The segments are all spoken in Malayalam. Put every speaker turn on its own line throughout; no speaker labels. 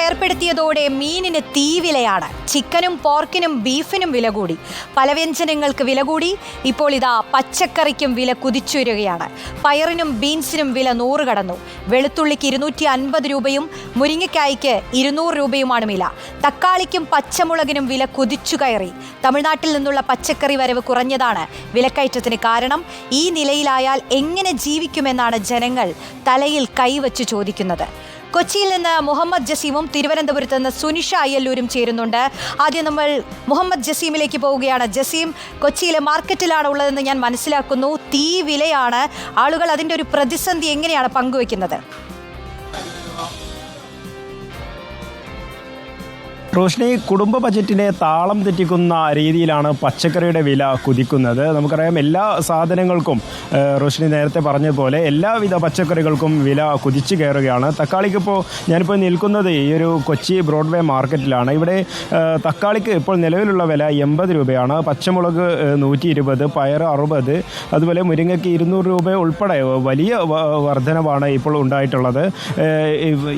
ഏർപ്പെടുത്തിയതോടെ മീനിന് തീവിലയാണ്. ചിക്കനും പോർക്കിനും ബീഫിനും വില കൂടി. പലവ്യഞ്ജനങ്ങൾക്ക് വില കൂടി. ഇപ്പോൾ ഇതാ പച്ചക്കറിക്കും വില കുതിച്ചുയരുകയാണ്. പയറിനും ബീൻസിനും വില 100 കടന്നു. വെളുത്തുള്ളിക്ക് 250 രൂപയും മുരിങ്ങക്കായ്ക്ക് 200 രൂപയുമാണ് വില. തക്കാളിക്കും പച്ചമുളകിനും വില കുതിച്ചു കയറി. തമിഴ്നാട്ടിൽ നിന്നുള്ള പച്ചക്കറി വരവ് കുറഞ്ഞതാണ് വിലക്കയറ്റത്തിന് കാരണം. ഈ നിലയിലായാൽ എങ്ങനെ ജീവിക്കുമെന്നാണ് ജനങ്ങൾ തലയിൽ കൈവച്ച് ചോദിക്കുന്നത്. കൊച്ചിയിൽ നിന്ന് മുഹമ്മദ് ജസീമും തിരുവനന്തപുരത്ത് നിന്ന് സുനിഷ അയ്യല്ലൂരും ചേരുന്നുണ്ട്. ആദ്യം നമ്മൾ മുഹമ്മദ് ജസീമിലേക്ക് പോവുകയാണ്. ജസീം, കൊച്ചിയിലെ മാർക്കറ്റിലാണ് ഉള്ളതെന്ന് ഞാൻ മനസ്സിലാക്കുന്നു. തീ വിലയാണ്. ആളുകൾ അതിൻ്റെ ഒരു പ്രതിസന്ധി എങ്ങനെയാണ് പങ്കുവെക്കുന്നത്?
റോഷ്നി, കുടുംബ ബജറ്റിനെ താളം തെറ്റിക്കുന്ന രീതിയിലാണ് പച്ചക്കറിയുടെ വില കുതിക്കുന്നത്. നമുക്കറിയാം, എല്ലാ സാധനങ്ങൾക്കും റോഷ്നി നേരത്തെ പറഞ്ഞതുപോലെ എല്ലാവിധ പച്ചക്കറികൾക്കും വില കുതിച്ചു കയറുകയാണ്. തക്കാളിക്കിപ്പോൾ ഞാനിപ്പോൾ നിൽക്കുന്നത് ഈ ഒരു കൊച്ചി ബ്രോഡ്വേ മാർക്കറ്റിലാണ്. ഇവിടെ തക്കാളിക്ക് ഇപ്പോൾ നിലവിലുള്ള വില 80 രൂപയാണ്. പച്ചമുളക് 120, പയർ 60, അതുപോലെ മുരിങ്ങയ്ക്ക് 200 രൂപ ഉൾപ്പെടെ വലിയ വർധനവാണ് ഇപ്പോൾ ഉണ്ടായിട്ടുള്ളത്.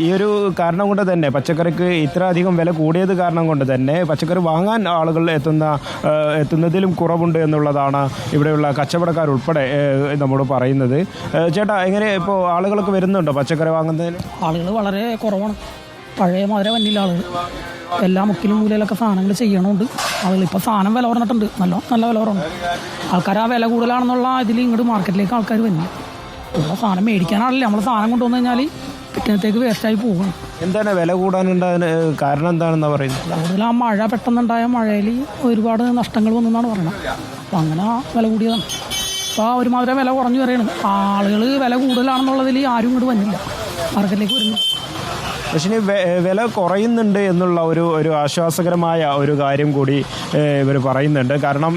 ഈ ഒരു കാരണം കൊണ്ട് തന്നെ പച്ചക്കറിക്ക് ഇത്ര അധികം വില കൂടിയ കാരണം കൊണ്ട് തന്നെ പച്ചക്കറി വാങ്ങാൻ ആളുകൾ എത്തുന്നതിലും കുറവുണ്ട് എന്നുള്ളതാണ് ഇവിടെയുള്ള കച്ചവടക്കാർ ഉൾപ്പെടെ നമ്മോട് പറയുന്നത്. ചേട്ടാ, എങ്ങനെ ഇപ്പോൾ ആളുകളൊക്കെ വരുന്നുണ്ടോ പച്ചക്കറി വാങ്ങുന്നതിന്?
ആളുകൾ വളരെ കുറവാണ്. പഴയ മാതിരി വന്നില്ല ആളുകൾ. എല്ലാ മുക്കിലും മൂലയിലൊക്കെ സാധനങ്ങൾ ചെയ്യണമുണ്ട്. ആളുകൾ ഇപ്പോൾ സാധനം വില കുറഞ്ഞിട്ടുണ്ട്. നല്ല വില കുറവുണ്ട്. ആൾക്കാർ ആ വില കൂടുതലാണെന്നുള്ള ഇതിൽ ഇങ്ങോട്ട് മാർക്കറ്റിലേക്ക് ആൾക്കാർ വരില്ല. ഇവിടെ സാധനം മേടിക്കാനാണല്ലേ. നമ്മൾ സാധനം കൊണ്ടുവന്നു കഴിഞ്ഞാൽ പിറ്റേത്തേക്ക് വേസ്റ്റായി പോകും.
എന്താണ് വില കൂടാനുണ്ടാകുന്ന കാരണം എന്താണെന്നാണ് പറയുന്നത്?
കൂടുതൽ ആ മഴ പെട്ടെന്നുണ്ടായ മഴയിൽ ഒരുപാട് നഷ്ടങ്ങൾ വന്നെന്നാണ് പറയുന്നത്. അപ്പം അങ്ങനെ വില കൂടിയതാണ്. അപ്പോൾ ഒരുമാതിരി വില കുറഞ്ഞു വരികയാണ്. ആളുകൾ വില കൂടുതലാണെന്നുള്ളതിൽ ആരും ഇങ്ങോട്ട് വന്നില്ല, മാർക്കറ്റിലേക്ക് വരുന്നു.
പക്ഷേ വില കുറയുന്നുണ്ട് എന്നുള്ള ഒരു ആശ്വാസകരമായ ഒരു കാര്യം കൂടി ഇവർ പറയുന്നുണ്ട്. കാരണം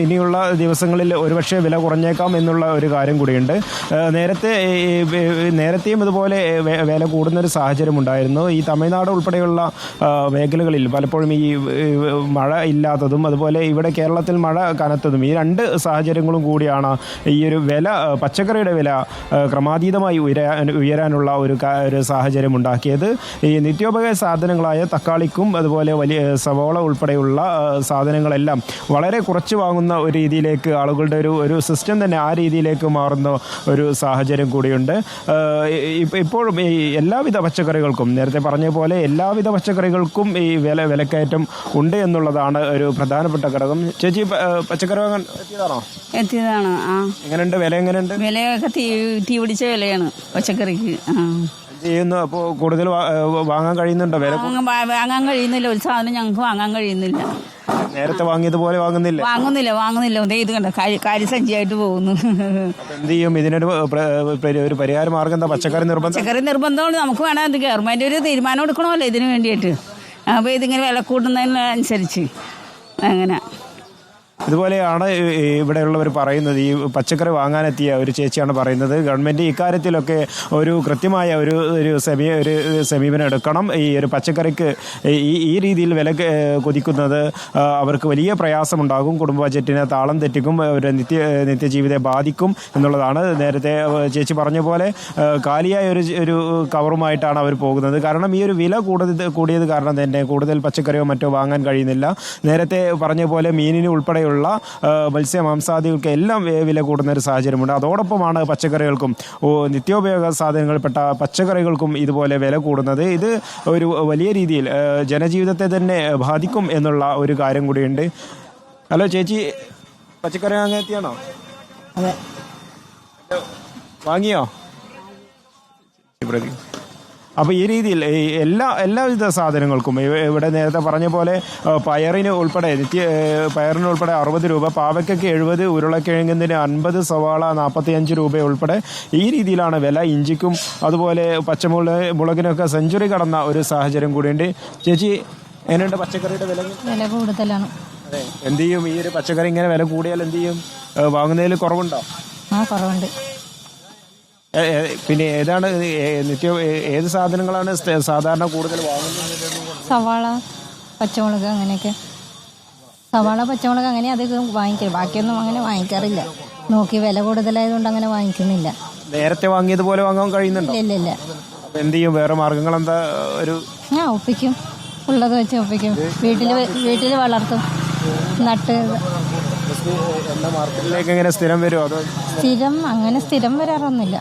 ഇനിയുള്ള ദിവസങ്ങളിൽ ഒരുപക്ഷെ വില കുറഞ്ഞേക്കാം എന്നുള്ള ഒരു കാര്യം കൂടിയുണ്ട്. നേരത്തെയും ഇതുപോലെ വില കൂടുന്നൊരു സാഹചര്യം ഉണ്ടായിരുന്നു. ഈ തമിഴ്നാട് ഉൾപ്പെടെയുള്ള മേഖലകളിൽ പലപ്പോഴും ഈ മഴ ഇല്ലാത്തതും അതുപോലെ ഇവിടെ കേരളത്തിൽ മഴ കനത്തതും, ഈ രണ്ട് സാഹചര്യങ്ങളും കൂടിയാണ് ഈ ഒരു വില, പച്ചക്കറിയുടെ വില ക്രമാതീതമായി ഉയരാനുള്ള ഒരു സാഹചര്യം ഉണ്ടാക്കിയത്. ഈ നിത്യോപയോഗ സാധനങ്ങളായ തക്കാളിക്കും അതുപോലെ വലിയ സവോള ഉൾപ്പെടെയുള്ള സാധനങ്ങളെല്ലാം വളരെ കുറച്ച് വാങ്ങുന്ന ഒരു രീതിയിലേക്ക് ആളുകളുടെ ഒരു സിസ്റ്റം തന്നെ ആ രീതിയിലേക്ക് മാറുന്ന ഒരു സാഹചര്യം കൂടിയുണ്ട്. ഇപ്പോഴും ഈ എല്ലാവിധ പച്ചക്കറികൾക്കും, നേരത്തെ പറഞ്ഞ പോലെ എല്ലാവിധ പച്ചക്കറികൾക്കും ഈ വിലക്കയറ്റം ഉണ്ട് എന്നുള്ളതാണ് ഒരു പ്രധാനപ്പെട്ട ഘടകം. ചേച്ചി, പച്ചക്കറി വാങ്ങാൻ
എത്തിയതാണ്.
എങ്ങനെയുണ്ട് വില? എങ്ങനെയുണ്ട്?
വിലയൊക്കെ തീ പിടിച്ച വിലയാണ് പച്ചക്കറിക്ക്.
ചെയ്യുന്നു. അപ്പോൾ കൂടുതൽ വാങ്ങാൻ കഴിയുന്നുണ്ടോ? വില
വാങ്ങാൻ കഴിയുന്നില്ല. ഒരു സാധനം ഞങ്ങൾക്ക് വാങ്ങാൻ കഴിയുന്നില്ല.
നേരത്തെ വാങ്ങിയതുപോലെ
വാങ്ങുന്നില്ല. ഇത് കണ്ട കാര്യസഞ്ചിയായിട്ട് പോകുന്നു.
എന്ത് ചെയ്യും? ഇതിനൊരു ഒരു പരിഹാര മാർഗം എന്താ? പച്ചക്കറി
നിർബന്ധമാണ്. നമുക്ക് വേണം ഗവൺമെന്റ് ഒരു തീരുമാനം എടുക്കണമല്ലോ ഇതിന് വേണ്ടിയിട്ട്. അപ്പോൾ ഇതിങ്ങനെ വില കൂടുന്നതിനനുസരിച്ച് അങ്ങനെ
ഇതുപോലെയാണ് ഇവിടെയുള്ളവർ പറയുന്നത്. ഈ പച്ചക്കറി വാങ്ങാനെത്തിയ ഒരു ചേച്ചിയാണ് പറയുന്നത്, ഗവൺമെൻറ് ഇക്കാര്യത്തിലൊക്കെ ഒരു കൃത്യമായ ഒരു സമീപനം എടുക്കണം. ഈ ഒരു പച്ചക്കറിക്ക് ഈ രീതിയിൽ വില കുതിക്കുന്നത് അവർക്ക് വലിയ പ്രയാസമുണ്ടാകും, കുടുംബ ബജറ്റിനെ താളം തെറ്റിക്കും, അവരുടെ നിത്യജീവിതത്തെ ബാധിക്കും എന്നുള്ളതാണ്. നേരത്തെ ചേച്ചി പറഞ്ഞ പോലെ കാലിയായ ഒരു കവറുമായിട്ടാണ് അവർ പോകുന്നത്. കാരണം ഈ ഒരു വില കൂടിയത് കാരണം തന്നെ കൂടുതൽ പച്ചക്കറിയോ മറ്റോ വാങ്ങാൻ കഴിയുന്നില്ല. നേരത്തെ പറഞ്ഞ പോലെ മീനിന് ഉൾപ്പെടെ മത്സ്യ മാംസാദികൾക്ക് എല്ലാം വില കൂടുന്ന ഒരു സാഹചര്യമുണ്ട്. അതോടൊപ്പമാണ് പച്ചക്കറികൾക്കും നിത്യോപയോഗ സാധനങ്ങൾപ്പെട്ട പച്ചക്കറികൾക്കും ഇതുപോലെ വില കൂടുന്നത്. ഇത് ഒരു വലിയ രീതിയിൽ ജനജീവിതത്തെ തന്നെ ബാധിക്കും എന്നുള്ള ഒരു കാര്യം കൂടിയുണ്ട്. ഹലോ ചേച്ചി, പച്ചക്കറി വാങ്ങാൻ എത്തിയാണോ?
അതെ.
വാങ്ങിയോ? അപ്പോൾ ഈ രീതിയിൽ എല്ലാവിധ സാധനങ്ങൾക്കും ഇവിടെ നേരത്തെ പറഞ്ഞ പോലെ പയറിന് ഉൾപ്പെടെ 60 രൂപ, പാവയ്ക്കൊക്കെ 70, ഉരുളക്കിഴങ്ങിന് 50, സവാള 45 രൂപ ഉൾപ്പെടെ ഈ രീതിയിലാണ് വില. ഇഞ്ചിക്കും അതുപോലെ പച്ചമുളകിനൊക്കെ സെഞ്ചുറി കടന്ന ഒരു സാഹചര്യം കൂടിയുണ്ട്. ചേച്ചി, എങ്ങനെയുണ്ട് പച്ചക്കറിയുടെ വില?
കൂടുതലാണ്.
എന്ത് ചെയ്യും? ഈ ഒരു പച്ചക്കറി ഇങ്ങനെ വില കൂടിയാൽ എന്ത് ചെയ്യും? വാങ്ങുന്നതിൽ കുറവുണ്ടോ?
കുറവുണ്ട്.
പിന്നെ ഏതാണ് ഏത് സാധനങ്ങളാണ് സാധാരണ കൂടുതൽ വാങ്ങുന്നത്?
സവാള, പച്ചമുളക്, അങ്ങനെയൊക്കെ. സവാള, പച്ചമുളക് അങ്ങനെ അധികം വാങ്ങിക്കും. ബാക്കിയൊന്നും അങ്ങനെ വാങ്ങിക്കാറില്ല. നോക്കി വില കൂടുതലായതുകൊണ്ട് അങ്ങനെ വാങ്ങിക്കുന്നില്ല.
നേരത്തെ വാങ്ങിയതുപോലെ വാങ്ങാൻ കഴിയുന്നുണ്ടോ?
ഇല്ല.
എന്ത് ചെയ്യും? വേറെ മാർഗങ്ങൾ എന്താ? ഒരു
ഒപ്പിക്കും, ഉള്ളത് വെച്ച് ഒപ്പിക്കും. വീട്ടിൽ വളർത്തും, നട്ട്.
എല്ലാ മാർക്കറ്റിലേക്ക് എങ്ങനെ സ്ഥിരം വരുമോ അതോ?
സ്ഥിരം വരാറൊന്നുമില്ല.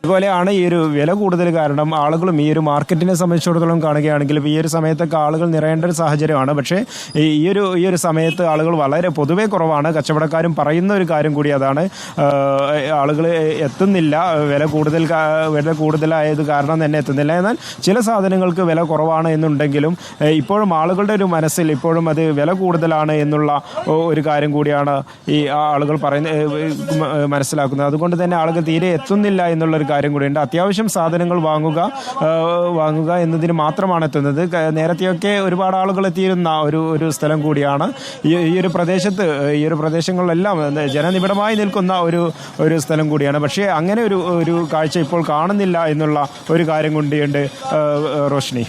ഇതുപോലെയാണ് ഈ ഒരു വില കൂടുതൽ കാരണം ആളുകളും ഈ ഒരു മാർക്കറ്റിനെ സംബന്ധിച്ചിടത്തോളം കാണുകയാണെങ്കിൽ ഈ ഒരു സമയത്തൊക്കെ ആളുകൾ നിറയേണ്ട ഒരു സാഹചര്യമാണ്. പക്ഷേ ഈ ഒരു സമയത്ത് ആളുകൾ വളരെ പൊതുവെ കുറവാണ്. കച്ചവടക്കാരും പറയുന്ന ഒരു കാര്യം കൂടി അതാണ്, ആളുകൾ എത്തുന്നില്ല. വില കൂടുതലായത് കാരണം തന്നെ എത്തുന്നില്ല. എന്നാൽ ചില സാധനങ്ങൾക്ക് വില കുറവാണ് എന്നുണ്ടെങ്കിലും ഇപ്പോഴും ആളുകളുടെ ഒരു മനസ്സിൽ ഇപ്പോഴും അത് വില കൂടുതലാണ് എന്നുള്ള ഒരു കാര്യം കൂടിയാണ് ഈ ആളുകൾ മനസ്സിലാക്കുന്നത്. അതുകൊണ്ട് തന്നെ ആളുകൾ തീരെ എത്തുന്നില്ല എന്നുള്ളൊരു കാര്യം കൂടിയുണ്ട്. അത്യാവശ്യം സാധനങ്ങൾ വാങ്ങുക എന്നതിന് മാത്രമാണ് എത്തുന്നത്. നേരത്തെയൊക്കെ ഒരുപാട് ആളുകൾ എത്തിയിരുന്ന ഒരു സ്ഥലം കൂടിയാണ് ഈ ഒരു പ്രദേശങ്ങളിലെല്ലാം ജനനിബിഡമായി നിൽക്കുന്ന ഒരു സ്ഥലം കൂടിയാണ്. പക്ഷേ അങ്ങനെ ഒരു കാഴ്ച ഇപ്പോൾ കാണുന്നില്ല എന്നുള്ള ഒരു കാര്യം കൂടിയുണ്ട്. റോഷ്നി.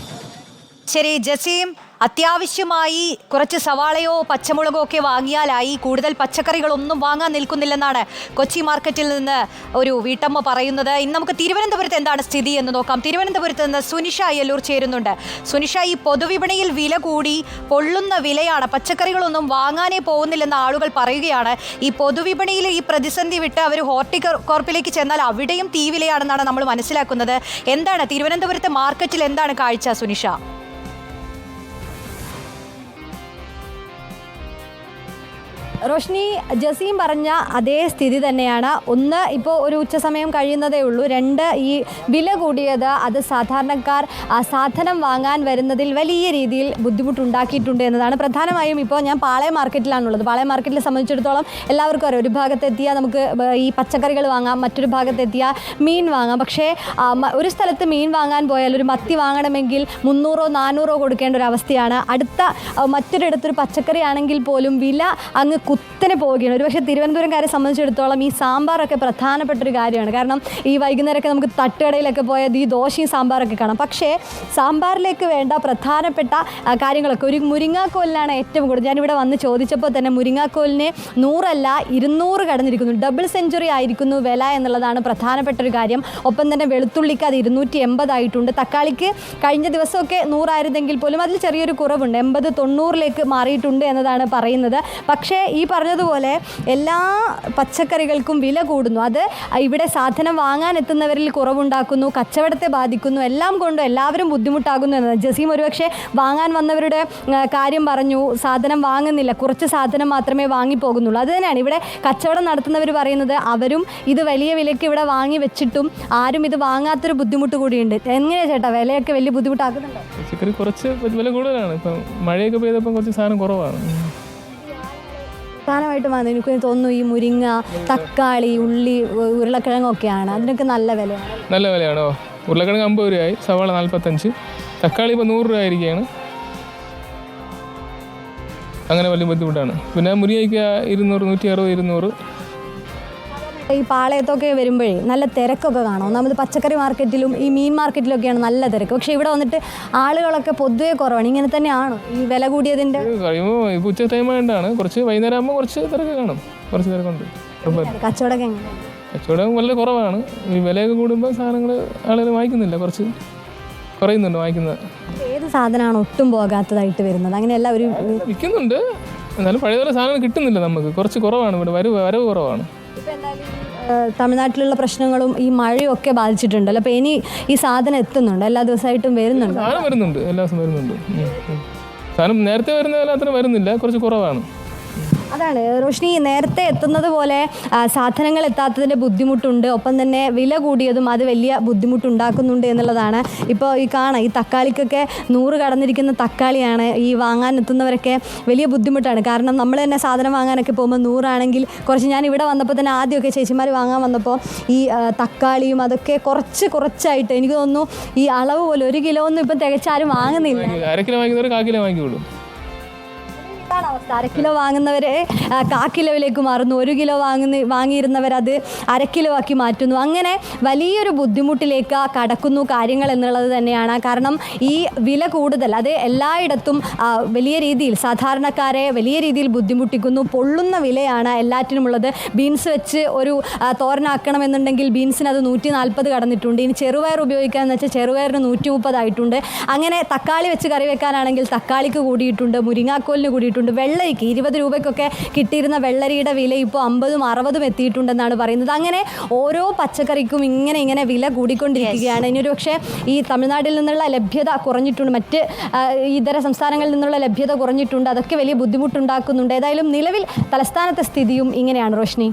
ശരി ജസീം, അത്യാവശ്യമായി കുറച്ച് സവാളയോ പച്ചമുളകോ ഒക്കെ വാങ്ങിയാലായി, കൂടുതൽ പച്ചക്കറികളൊന്നും വാങ്ങാൻ നിൽക്കുന്നില്ലെന്നാണ് കൊച്ചി മാർക്കറ്റിൽ നിന്ന് ഒരു വീട്ടമ്മ പറയുന്നത്. ഇന്ന് നമുക്ക് തിരുവനന്തപുരത്ത് എന്താണ് സ്ഥിതി എന്ന് നോക്കാം. തിരുവനന്തപുരത്ത് നിന്ന് സുനിഷ അയ്യല്ലൂർ ചേരുന്നുണ്ട്. സുനിഷ, ഈ പൊതുവിപണിയിൽ വില കൂടി പൊള്ളുന്ന വിലയാണ്, പച്ചക്കറികളൊന്നും വാങ്ങാനേ പോകുന്നില്ലെന്ന് ആളുകൾ പറയുകയാണ്. ഈ പൊതുവിപണിയിൽ ഈ പ്രതിസന്ധി വിട്ട് അവർ ഹോർട്ടികോർപ്പിലേക്ക് ചെന്നാൽ അവിടെയും തീവിലയാണെന്നാണ് നമ്മൾ മനസ്സിലാക്കുന്നത്. എന്താണ് തിരുവനന്തപുരത്തെ മാർക്കറ്റിൽ എന്താണ് കാഴ്ച സുനിഷ?
റോഷ്നി, ജസീം പറഞ്ഞ അതേ സ്ഥിതി തന്നെയാണ്. ഒന്ന്, ഇപ്പോൾ ഒരു ഉച്ചസമയം കഴിയുന്നതേ ഉള്ളൂ. രണ്ട്, ഈ വില കൂടിയത് അത് സാധാരണക്കാർ സാധനം വാങ്ങാൻ വരുന്നതിൽ വലിയ രീതിയിൽ ബുദ്ധിമുട്ടുണ്ടാക്കിയിട്ടുണ്ട് എന്നതാണ്. പ്രധാനമായും ഇപ്പോൾ ഞാൻ പാളയം മാർക്കറ്റിലാണുള്ളത്. പാളയം മാർക്കറ്റിനെ സംബന്ധിച്ചിടത്തോളം എല്ലാവർക്കും അറിയാം, ഒരു ഭാഗത്തെത്തിയാൽ നമുക്ക് ഈ പച്ചക്കറികൾ വാങ്ങാം, മറ്റൊരു ഭാഗത്തെത്തിയാൽ മീൻ വാങ്ങാം. പക്ഷേ ഒരു സ്ഥലത്ത് മീൻ വാങ്ങാൻ പോയാൽ ഒരു മത്തി വാങ്ങണമെങ്കിൽ 300-400 കൊടുക്കേണ്ട ഒരു അവസ്ഥയാണ്. അടുത്ത മറ്റൊരിടത്തൊരു പച്ചക്കറി ആണെങ്കിൽ പോലും വില അങ്ങ് കുത്തനെ പോവുകയാണ്. ഒരുപക്ഷെ തിരുവനന്തപുരംകാരെ സംബന്ധിച്ചിടത്തോളം ഈ സാമ്പാറൊക്കെ പ്രധാനപ്പെട്ടൊരു കാര്യമാണ്. കാരണം ഈ വൈകുന്നേരമൊക്കെ നമുക്ക് തട്ടുകടയിലൊക്കെ പോയാൽ ഈ ദോശയും സാമ്പാറൊക്കെ കാണാം. പക്ഷേ സാമ്പാറിലേക്ക് വേണ്ട പ്രധാനപ്പെട്ട കാര്യങ്ങളൊക്കെ, ഒരു മുരിങ്ങാക്കോലിനാണ് ഏറ്റവും കൂടുതൽ. ഞാനിവിടെ വന്ന് ചോദിച്ചപ്പോൾ തന്നെ മുരിങ്ങാക്കോലിന് 100 അല്ല 200 കടന്നിരിക്കുന്നു. ഡബിൾ സെഞ്ചുറി ആയിരിക്കുന്നു വില എന്നുള്ളതാണ് പ്രധാനപ്പെട്ട ഒരു കാര്യം. ഒപ്പം തന്നെ വെളുത്തുള്ളിക്ക് അത് 280 ആയിട്ടുണ്ട്. തക്കാളിക്ക് കഴിഞ്ഞ ദിവസമൊക്കെ 100 ആയിരുന്നെങ്കിൽ പോലും അതിൽ ചെറിയൊരു കുറവുണ്ട്, 80-90 മാറിയിട്ടുണ്ട് എന്നതാണ് പറയുന്നത്. പക്ഷേ ഈ പറഞ്ഞതുപോലെ എല്ലാ പച്ചക്കറികൾക്കും വില കൂടുന്നു. അത് ഇവിടെ സാധനം വാങ്ങാൻ എത്തുന്നവരിൽ കുറവുണ്ടാക്കുന്നു, കച്ചവടത്തെ ബാധിക്കുന്നു, എല്ലാം കൊണ്ടും എല്ലാവരും ബുദ്ധിമുട്ടാകുന്നു എന്നത്. ജസീം ഒരുപക്ഷെ വാങ്ങാൻ വന്നവരുടെ കാര്യം പറഞ്ഞു, സാധനം വാങ്ങുന്നില്ല, കുറച്ച് സാധനം മാത്രമേ വാങ്ങിപ്പോകുന്നുള്ളൂ. അത് തന്നെയാണ് ഇവിടെ കച്ചവടം നടത്തുന്നവർ പറയുന്നത്. അവരും ഇത് വലിയ വിലയ്ക്ക് ഇവിടെ വാങ്ങി വെച്ചിട്ടും ആരും ഇത് വാങ്ങാത്തൊരു ബുദ്ധിമുട്ട് കൂടിയുണ്ട്. എങ്ങനെയാണ് ചേട്ടാ, വിലയൊക്കെ വലിയ ബുദ്ധിമുട്ടാക്കുന്നുണ്ടോ?
പച്ചക്കറി കുറച്ച് വില കൂടുതലാണ്. ഇപ്പം മഴയൊക്കെ പെയ്തപ്പം കുറച്ച് സാധനം കുറവാണ്.
പ്രധാനമായിട്ടും എനിക്ക് തോന്നുന്നു ഈ മുരിങ്ങ, തക്കാളി, ഉള്ളി, ഉരുളക്കിഴങ്ങൊക്കെയാണ്, അതിനൊക്കെ നല്ല വിലയാണ്.
നല്ല വിലയാണോ? ഉരുളക്കിഴങ്ങ് 50 രൂപയായി, സവാള 45, തക്കാളി ഇപ്പോൾ 100 രൂപ ആയിരിക്കുകയാണ്. അങ്ങനെ വലിയ ബുദ്ധിമുട്ടാണ്. പിന്നെ മുരിങ്ങയ്ക്ക് 200, 160, 200.
ഈ പാളയത്തൊക്കെ വരുമ്പോഴേ നല്ല തിരക്കൊക്കെ കാണും. ഒന്നാമത് പച്ചക്കറി മാർക്കറ്റിലും ഈ മീൻ മാർക്കറ്റിലൊക്കെയാണ് നല്ല തിരക്ക്. പക്ഷേ ഇവിടെ വന്നിട്ട് ആളുകളൊക്കെ പൊതുവേ കുറവാണ്. ഇങ്ങനെ തന്നെയാണോ ഈ വില കൂടിയതിൻ്റെ?
കഴിയുമ്പോൾ ഇപ്പോൾ ഉച്ച ടൈം ആയതുകൊണ്ടാണ്. കുറച്ച് വൈകുന്നേരം ആകുമ്പോൾ കുറച്ച് തിരക്ക് കാണും, കുറച്ച് തിരക്കുണ്ട്.
കച്ചവടമൊക്കെ എങ്ങനെയാണ്?
കച്ചവടം വളരെ കുറവാണ്. ഈ വിലയൊക്കെ കൂടുമ്പോൾ സാധനങ്ങൾ ആളുകൾ വാങ്ങിക്കുന്നില്ല, കുറച്ച് കുറയുന്നുണ്ട് വാങ്ങിക്കുന്നത്.
ഏത് സാധനമാണ് ഒട്ടും പോകാത്തതായിട്ട് വരുന്നത്? അങ്ങനെയല്ല, ഒരു
വിൽക്കുന്നുണ്ട്, എന്നാലും പഴയപോലെ സാധനം കിട്ടുന്നില്ല നമുക്ക്. കുറച്ച് കുറവാണ് ഇവിടെ, വരവ് കുറവാണ്.
തമിഴ്നാട്ടിലുള്ള പ്രശ്നങ്ങളും ഈ മഴയും ഒക്കെ ബാധിച്ചിട്ടുണ്ടല്ലോ. അപ്പോൾ ഇനി ഈ സാധനം എത്തുന്നുണ്ട്, എല്ലാ ദിവസമായിട്ടും വരുന്നുണ്ട്?
സാധനം വരുന്നുണ്ട്, എല്ലാ ദിവസവും വരുന്നുണ്ട്. സാധനം നേരത്തെ വരുന്ന പോലെ അത്ര വരുന്നില്ല, കുറച്ച് കുറവാണ്.
അതാണ് റോഷ്നി, നേരത്തെ എത്തുന്നത് പോലെ സാധനങ്ങൾ എത്താത്തതിൻ്റെ ബുദ്ധിമുട്ടുണ്ട്. ഒപ്പം തന്നെ വില കൂടിയതും അത് വലിയ ബുദ്ധിമുട്ടുണ്ടാക്കുന്നുണ്ട് എന്നുള്ളതാണ്. ഇപ്പോൾ ഈ ഈ തക്കാളിക്കൊക്കെ 100 കടന്നിരിക്കുന്ന തക്കാളിയാണ്. ഈ വാങ്ങാൻ എത്തുന്നവരൊക്കെ വലിയ ബുദ്ധിമുട്ടാണ്. കാരണം നമ്മൾ തന്നെ സാധനം വാങ്ങാനൊക്കെ പോകുമ്പോൾ 100 ആണെങ്കിൽ കുറച്ച്, ഞാൻ ഇവിടെ വന്നപ്പോൾ തന്നെ ആദ്യമൊക്കെ ചേച്ചിമാർ വാങ്ങാൻ വന്നപ്പോൾ ഈ തക്കാളിയും അതൊക്കെ കുറച്ചായിട്ട് എനിക്ക് തോന്നുന്നു ഈ അളവ് പോലെ 1 കിലോ ഒന്നും ഇപ്പം തികച്ചാരും വാങ്ങുന്നില്ല.
1/2 കിലോ വാങ്ങിക്കുന്നവർ 1/4 കിലോ വാങ്ങിക്കുള്ളൂ.
അര കിലോ വാങ്ങുന്നവരെ 1/4 കിലോയിലേക്ക് മാറുന്നു, 1 കിലോ വാങ്ങിയിരുന്നവർ അത് അര കിലോ ആക്കി മാറ്റുന്നു. അങ്ങനെ വലിയൊരു ബുദ്ധിമുട്ടിലേക്ക് കടക്കുന്നു കാര്യങ്ങൾ എന്നുള്ളത് തന്നെയാണ്. കാരണം ഈ വില കൂടുതൽ അത് എല്ലായിടത്തും വലിയ രീതിയിൽ സാധാരണക്കാരെ വലിയ രീതിയിൽ ബുദ്ധിമുട്ടിക്കുന്നു. പൊള്ളുന്ന വിലയാണ് എല്ലാറ്റിനുമുള്ളത്. ബീൻസ് വെച്ച് ഒരു തോരനാക്കണമെന്നുണ്ടെങ്കിൽ ബീൻസിന് അത് 140 കടന്നിട്ടുണ്ട്. ഇനി ചെറുപയർ ഉപയോഗിക്കാമെന്ന് വെച്ചാൽ ചെറുപയറിന് 130 ആയിട്ടുണ്ട്. അങ്ങനെ തക്കാളി വെച്ച് കറി വെക്കാനാണെങ്കിൽ തക്കാളിക്ക് കൂടിയിട്ടുണ്ട്, മുരിങ്ങാക്കോലിന് കൂടിയിട്ടുണ്ട്. വെള്ളരിക്ക് 20 രൂപയ്ക്കൊക്കെ കിട്ടിയിരുന്ന വെള്ളരിയുടെ വില ഇപ്പോൾ 50ഉം 60ഉം എത്തിയിട്ടുണ്ടെന്നാണ് പറയുന്നത്. അങ്ങനെ ഓരോ പച്ചക്കറിക്കും ഇങ്ങനെ വില കൂടിക്കൊണ്ടിരിക്കുകയാണ്. ഇനിയൊരു പക്ഷേ ഈ തമിഴ്നാട്ടിൽ നിന്നുള്ള ലഭ്യത കുറഞ്ഞിട്ടുണ്ട്, മറ്റ് ഇതര സംസ്ഥാനങ്ങളിൽ നിന്നുള്ള ലഭ്യത കുറഞ്ഞിട്ടുണ്ട്. അതൊക്കെ വലിയ ബുദ്ധിമുട്ടുണ്ടാക്കുന്നുണ്ട്. ഏതായാലും നിലവിൽ തലസ്ഥാനത്തെ സ്ഥിതിയും ഇങ്ങനെയാണ് റോഷ്നി.